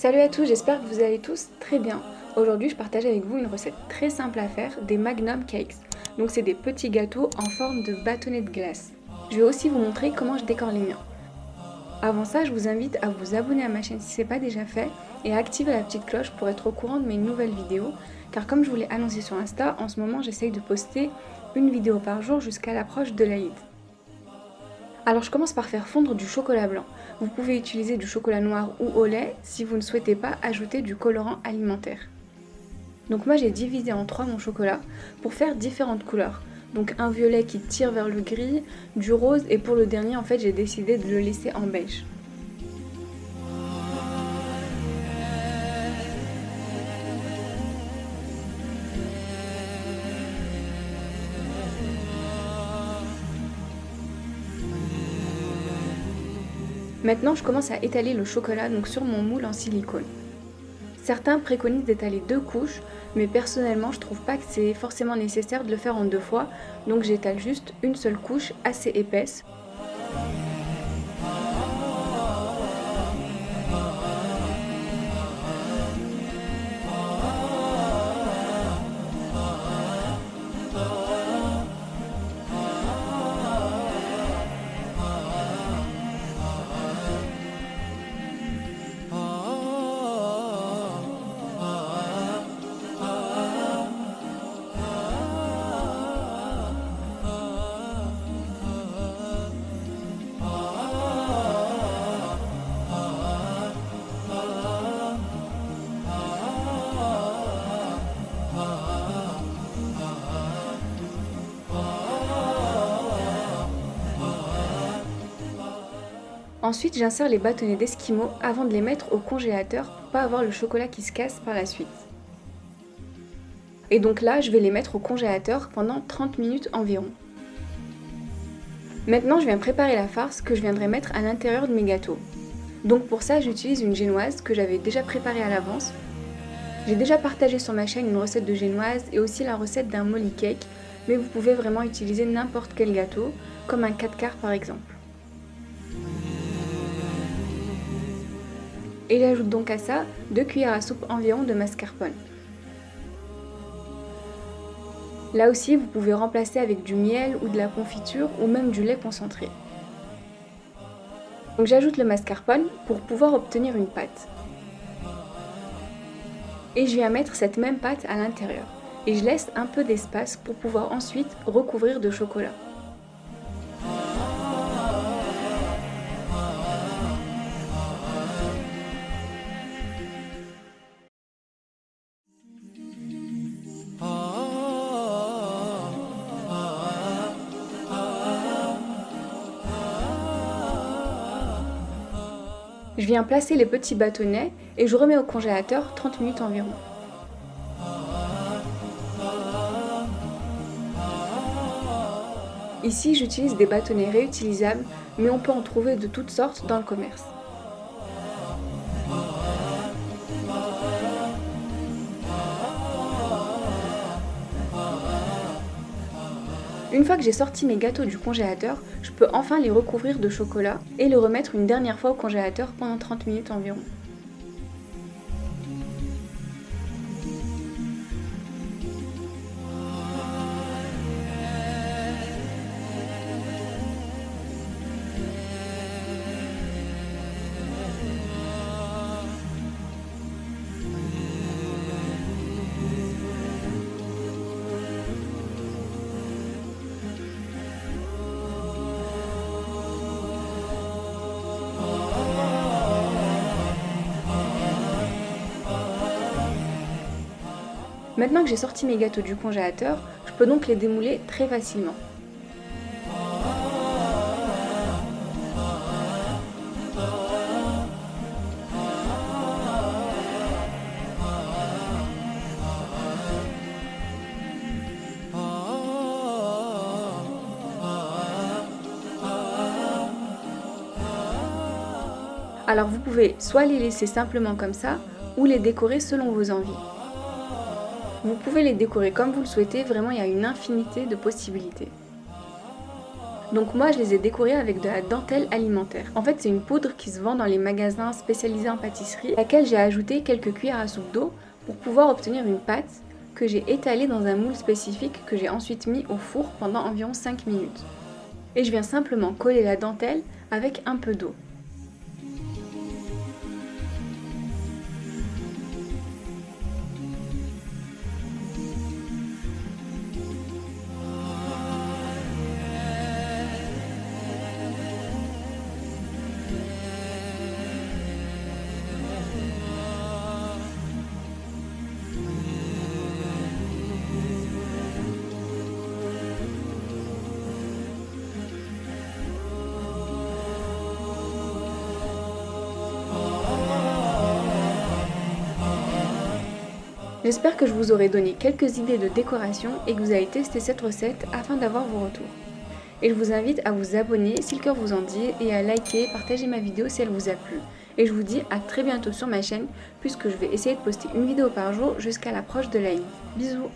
Salut à tous, j'espère que vous allez tous très bien. Aujourd'hui, je partage avec vous une recette très simple à faire, des Magnum Cakes. Donc c'est des petits gâteaux en forme de bâtonnets de glace. Je vais aussi vous montrer comment je décore les miens. Avant ça, je vous invite à vous abonner à ma chaîne si ce n'est pas déjà fait et à activer la petite cloche pour être au courant de mes nouvelles vidéos. Car comme je vous l'ai annoncé sur Insta, en ce moment j'essaye de poster une vidéo par jour jusqu'à l'approche de l'Aïd. Alors je commence par faire fondre du chocolat blanc. Vous pouvez utiliser du chocolat noir ou au lait si vous ne souhaitez pas ajouter du colorant alimentaire. Donc moi j'ai divisé en 3 mon chocolat pour faire différentes couleurs. Donc un violet qui tire vers le gris, du rose et pour le dernier en fait j'ai décidé de le laisser en beige. Maintenant je commence à étaler le chocolat donc sur mon moule en silicone. Certains préconisent d'étaler 2 couches, mais personnellement je trouve pas que c'est forcément nécessaire de le faire en 2 fois, donc j'étale juste une seule couche assez épaisse. Ensuite, j'insère les bâtonnets d'esquimaux avant de les mettre au congélateur pour pas avoir le chocolat qui se casse par la suite. Et donc là, je vais les mettre au congélateur pendant 30 minutes environ. Maintenant, je viens préparer la farce que je viendrai mettre à l'intérieur de mes gâteaux. Donc pour ça, j'utilise une génoise que j'avais déjà préparée à l'avance. J'ai déjà partagé sur ma chaîne une recette de génoise et aussi la recette d'un molly cake, mais vous pouvez vraiment utiliser n'importe quel gâteau, comme un 4 quarts par exemple. Et j'ajoute donc à ça 2 cuillères à soupe environ de mascarpone. Là aussi, vous pouvez remplacer avec du miel ou de la confiture ou même du lait concentré. Donc j'ajoute le mascarpone pour pouvoir obtenir une pâte. Et je viens mettre cette même pâte à l'intérieur. Et je laisse un peu d'espace pour pouvoir ensuite recouvrir de chocolat. Je viens placer les petits bâtonnets et je remets au congélateur 30 minutes environ. Ici, j'utilise des bâtonnets réutilisables, mais on peut en trouver de toutes sortes dans le commerce. Une fois que j'ai sorti mes gâteaux du congélateur, je peux enfin les recouvrir de chocolat et les remettre une dernière fois au congélateur pendant 30 minutes environ. Maintenant que j'ai sorti mes gâteaux du congélateur, je peux donc les démouler très facilement. Alors vous pouvez soit les laisser simplement comme ça, ou les décorer selon vos envies. Vous pouvez les décorer comme vous le souhaitez, vraiment il y a une infinité de possibilités. Donc moi je les ai décorés avec de la dentelle alimentaire. En fait c'est une poudre qui se vend dans les magasins spécialisés en pâtisserie, à laquelle j'ai ajouté quelques cuillères à soupe d'eau pour pouvoir obtenir une pâte que j'ai étalée dans un moule spécifique que j'ai ensuite mis au four pendant environ 5 minutes. Et je viens simplement coller la dentelle avec un peu d'eau. J'espère que je vous aurai donné quelques idées de décoration et que vous allez tester cette recette afin d'avoir vos retours. Et je vous invite à vous abonner si le cœur vous en dit et à liker, partager ma vidéo si elle vous a plu. Et je vous dis à très bientôt sur ma chaîne puisque je vais essayer de poster une vidéo par jour jusqu'à l'approche de l'Aïd. Bisous!